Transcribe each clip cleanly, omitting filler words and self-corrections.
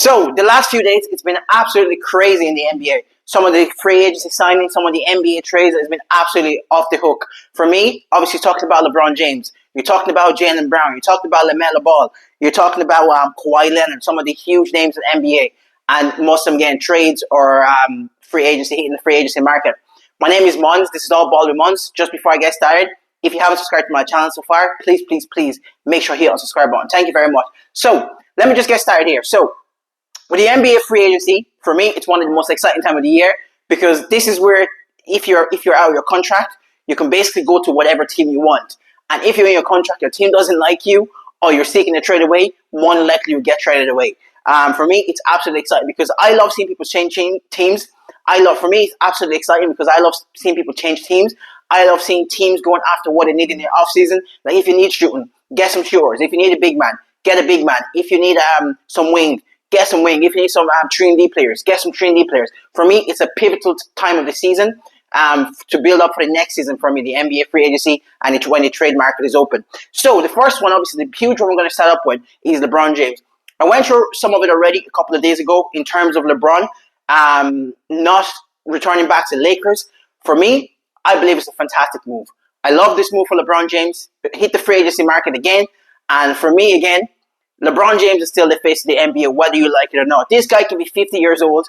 So the last few days, it's been absolutely crazy in the NBA. Some of the free agency signings, some of the NBA trades has been absolutely off the hook. For me, obviously talking about LeBron James, you're talking about Jaylen Brown, you're talking about LaMelo Ball, you're talking about Kawhi Leonard, some of the huge names in the NBA, and most of them getting trades or free agency, hitting the free agency market. My name is Mons. This is all Ball with Mons. Just before I get started, if you haven't subscribed to my channel so far, please make sure you hit the subscribe button. Thank you very much. So let me just get started here. So with the NBA free agency, for me, it's one of the most exciting time of the year because this is where, if you're out of your contract, you can basically go to whatever team you want. And if you're in your contract, your team doesn't like you, or you're seeking to trade away, more than likely you get traded away. For me, it's absolutely exciting because I love seeing people change teams. For me, it's absolutely exciting because I love seeing people change teams. I love seeing teams going after what they need in their offseason. Like if you need shooting, get some shooters. If you need a big man, get a big man. If you need some wing, get some wing. If you need some 3&D players, get some 3&D players. For me, it's a pivotal time of the season to build up for the next season for me, the NBA free agency, and it's when the trade market is open. So the first one, obviously, the huge one we're going to start up with is LeBron James. I went through some of it already a couple of days ago in terms of LeBron not returning back to the Lakers. For me, I believe it's a fantastic move. I love this move for LeBron James. Hit the free agency market again. And for me, again, LeBron James is still the face of the NBA, whether you like it or not. This guy can be 50 years old.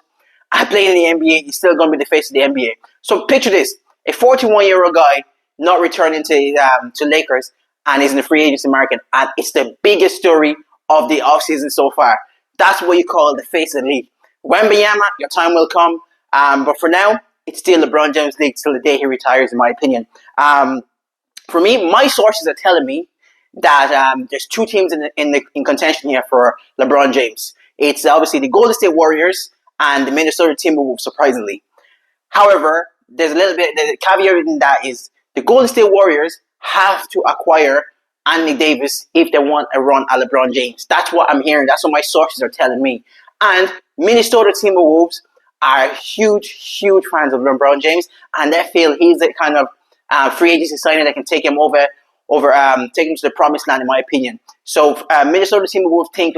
I play in the NBA. He's still going to be the face of the NBA. So picture this. A 41-year-old guy not returning to Lakers and is in the free agency market. And it's the biggest story of the offseason so far. That's what you call the face of the league. Wembanyama, your time will come. But for now, it's still LeBron James' league till the day he retires, in my opinion. For me, my sources are telling me that there's two teams in contention here for LeBron James. It's obviously the Golden State Warriors and the Minnesota Timberwolves, surprisingly. However, there's the caveat in that is the Golden State Warriors have to acquire Anthony Davis if they want a run at LeBron James. That's what I'm hearing. That's what my sources are telling me. And Minnesota Timberwolves are huge fans of LeBron James, and they feel he's the kind of free agency signing that can take him take him to the promised land, in my opinion. So Minnesota Timberwolves think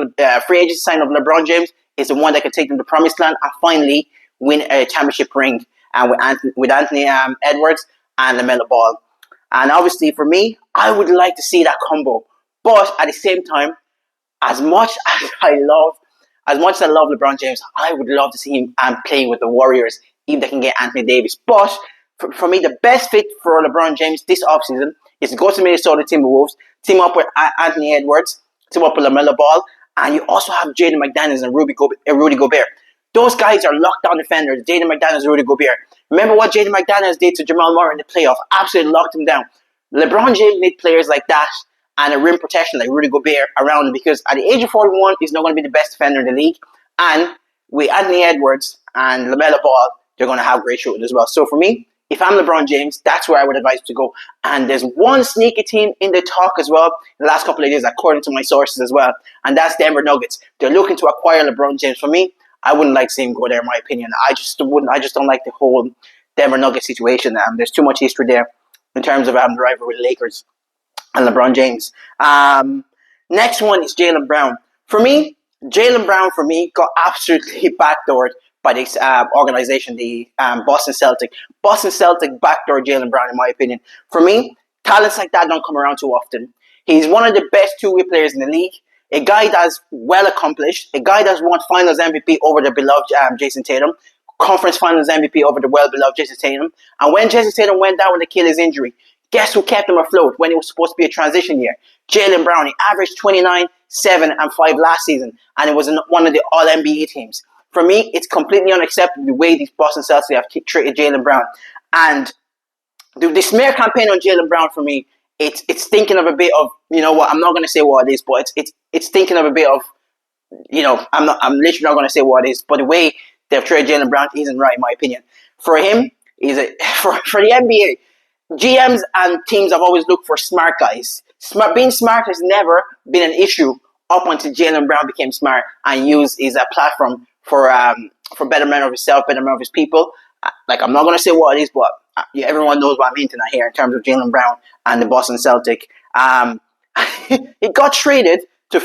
free agency sign of LeBron James is the one that can take them to the promised land and finally win a championship ring with Anthony Edwards and LaMelo Ball. And obviously for me, I would like to see that combo. But at the same time, as much as I love LeBron James, I would love to see him play with the Warriors if they can get Anthony Davis. But for me, the best fit for LeBron James this offseason is to go to Minnesota Timberwolves, team up with Anthony Edwards, team up with LaMelo Ball, and you also have Jaden McDaniels and Rudy Gobert. Those guys are lockdown defenders, Jaden McDaniels and Rudy Gobert. Remember what Jaden McDaniels did to Jamal Murray in the playoff? Absolutely locked him down. LeBron James needs players like that and a rim protection like Rudy Gobert around him because at the age of 41, he's not going to be the best defender in the league. And with Anthony Edwards and LaMelo Ball, they're going to have great shooting as well. So for me, if I'm LeBron James, that's where I would advise to go. And there's one sneaky team in the talk as well in the last couple of days, according to my sources as well, and that's Denver Nuggets. They're looking to acquire LeBron James. For me, I wouldn't like to see him go there, in my opinion. I just don't like the whole Denver Nuggets situation. There's too much history there in terms of the rivalry with the Lakers and LeBron James. Next one is Jaylen Brown. For me, Jaylen Brown got absolutely backdoored by this organization, the Boston Celtic. Boston Celtic backdoor Jaylen Brown, in my opinion. For me, talents like that don't come around too often. He's one of the best two-way players in the league. A guy that's well accomplished. A guy that's won Finals MVP over the beloved Jason Tatum. Conference Finals MVP over the well-beloved Jason Tatum. And when Jason Tatum went down with an Achilles injury, guess who kept him afloat when it was supposed to be a transition year? Jaylen Brown. He averaged 29, 7, and 5 last season. And it was one of the All-NBA teams. For me, it's completely unacceptable the way these Boston Celtics have treated Jaylen Brown. And the smear campaign on Jaylen Brown, for me, it's thinking of a bit of, you know what, I'm not going to say what it is, but it's thinking of a bit of, you know, I'm literally not going to say what it is, but the way they've treated Jaylen Brown isn't right, in my opinion. For him, for the NBA, GMs and teams have always looked for smart guys. Being smart has never been an issue up until Jaylen Brown became smart and used his platform for betterment of himself, betterment of his people. Like, I'm not going to say what it is, but everyone knows what I'm hinting at here in terms of Jaylen Brown and the Boston Celtic. He got traded to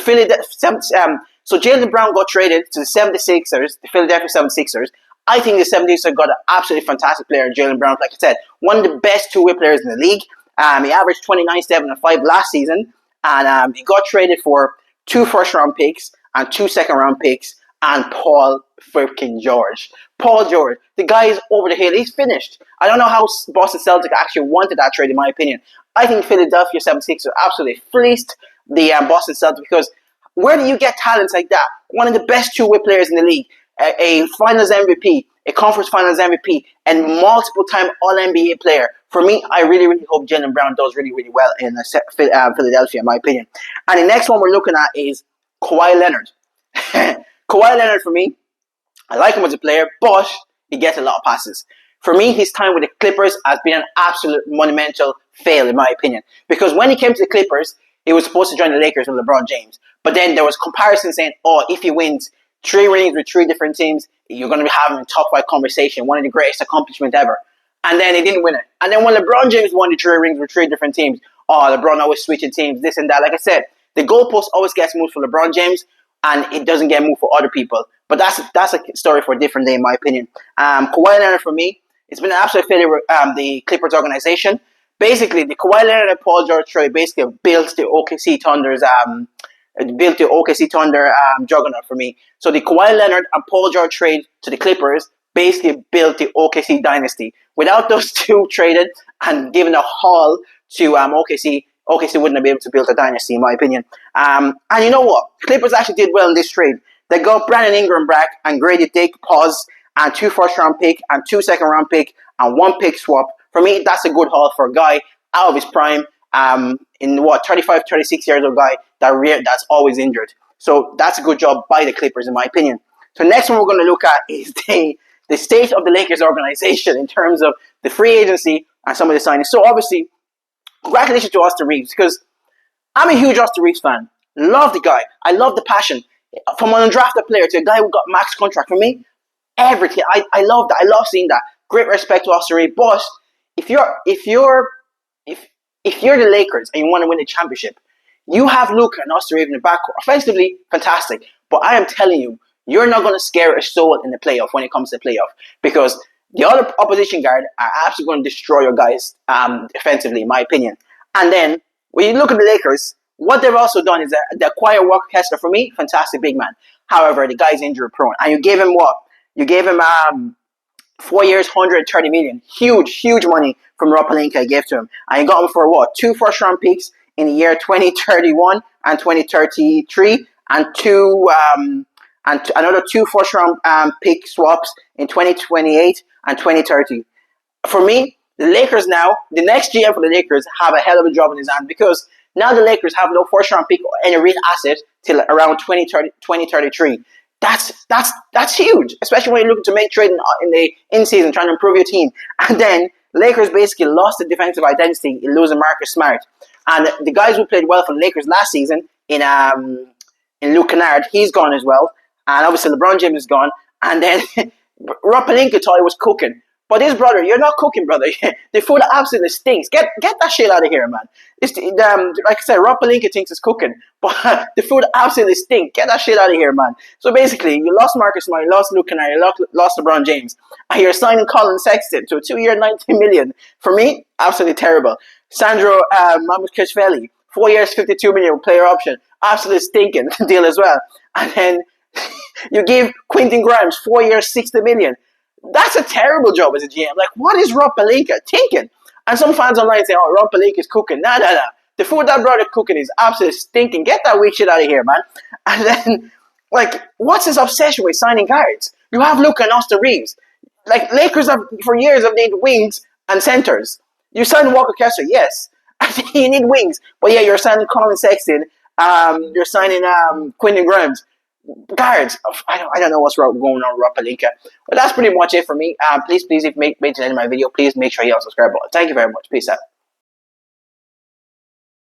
So Jaylen Brown got traded to the 76ers, the Philadelphia 76ers. I think the 76ers got an absolutely fantastic player in Jaylen Brown. Like I said, one of the best two-way players in the league. He averaged 29, 7, and 5 last season. And he got traded for 2 first-round picks and 2 second-round picks and Paul freaking George. Paul George. The guy is over the hill. He's finished. I don't know how Boston Celtics actually wanted that trade, in my opinion. I think Philadelphia 76ers absolutely fleeced the Boston Celtics because where do you get talents like that? One of the best two-way players in the league, a Finals MVP, a Conference Finals MVP, and multiple-time All-NBA player. For me, I really, really hope Jaylen Brown does really, really well in Philadelphia, in my opinion. And the next one we're looking at is Kawhi Leonard. Kawhi Leonard, for me, I like him as a player, but he gets a lot of passes. For me, his time with the Clippers has been an absolute monumental fail, in my opinion. Because when he came to the Clippers, he was supposed to join the Lakers with LeBron James. But then there was comparison saying, oh, if he wins 3 rings with 3 different teams, you're going to be having a top 5 conversation, one of the greatest accomplishments ever. And then he didn't win it. And then when LeBron James won the 3 rings with 3 different teams, oh, LeBron always switching teams, this and that. Like I said, the goalpost always gets moved for LeBron James, and it doesn't get moved for other people. But that's a story for a different day, in my opinion. Kawhi Leonard, for me, it's been an absolute failure with the Clippers organization. Basically, the Kawhi Leonard and Paul George trade basically built the OKC Thunder's juggernaut for me. So the Kawhi Leonard and Paul George trade to the Clippers basically built the OKC dynasty. Without those two traded and given a haul to OKC, OKC wouldn't have been able to build a dynasty, in my opinion. And you know what? Clippers actually did well in this trade. They got Brandon Ingram back and Grady Dick, pause, and 2 first-round pick and 2 second-round pick and 1 pick swap. For me, that's a good haul for a guy out of his prime, 35, 36 years old guy that's always injured. So that's a good job by the Clippers, in my opinion. So next one we're going to look at is the state of the Lakers organization in terms of the free agency and some of the signings. So obviously, congratulations to Austin Reeves, because I'm a huge Austin Reeves fan. Love the guy. I love the passion. From an undrafted player to a guy who got max contract, for me, everything. I love that. I love seeing that. Great respect to Austin Reeves. But if you're the Lakers and you want to win the championship, you have Luka and Austin Reeves in the backcourt. Offensively, fantastic. But I am telling you, you're not going to scare a soul in the playoff when it comes to the playoff, because the other opposition guard are absolutely going to destroy your guys defensively, in my opinion. And then when you look at the Lakers, what they've also done is they acquire Walker Kessler. For me, fantastic big man. However, the guy's injury prone, and you gave him what? You gave him 4 years, $130 million. Huge money from Rob Pelinka gave to him, and you got him for what? 2 first-round picks in the year 2031 and 2033, and another 2 first-round pick swaps in 2028 and 2030. For me, the Lakers now, the next GM for the Lakers have a hell of a job in his hands, because now the Lakers have no first-round pick or any real asset till around 2033. That's huge, especially when you're looking to make trade in the in-season, trying to improve your team. And then the Lakers basically lost the defensive identity in losing Marcus Smart. And the guys who played well for the Lakers last season in Luke Kennard, he's gone as well. And obviously LeBron James is gone. And then Rob Pelinka thought he was cooking. But his brother, you're not cooking, brother. The food absolutely stinks. Get that shit out of here, man. Like I said, Rob Pelinka thinks it's cooking, but the food absolutely stinks. Get that shit out of here, man. So basically, you lost Marcus Smart, you lost Luke Kennard, you lost LeBron James, and you're signing Colin Sexton to a 2-year, $90 million. For me, absolutely terrible. Sandro Mamukelashvili, 4 years, $52 million with player option. Absolutely stinking deal as well. And then you give Quentin Grimes 4 years, $60 million. That's a terrible job as a GM. Like, what is Rob Pelinka thinking? And some fans online say, oh, Rob Pelinka is cooking. Nah. The food that brother cooking is absolutely stinking. Get that weak shit out of here, man. And then, like, what's his obsession with signing guards? You have Luka and Austin Reeves. Like, Lakers have, for years, have needed wings and centers. You signed Walker Kessler, yes. You need wings. But yeah, you're signing Colin Sexton. You're signing Quentin Grimes. Guards, I don't know what's going on with Rob Pelinka. But that's pretty much it for me. Please, if you made it to the end of my video, please make sure you hit the subscribe button. Thank you very much. Peace out.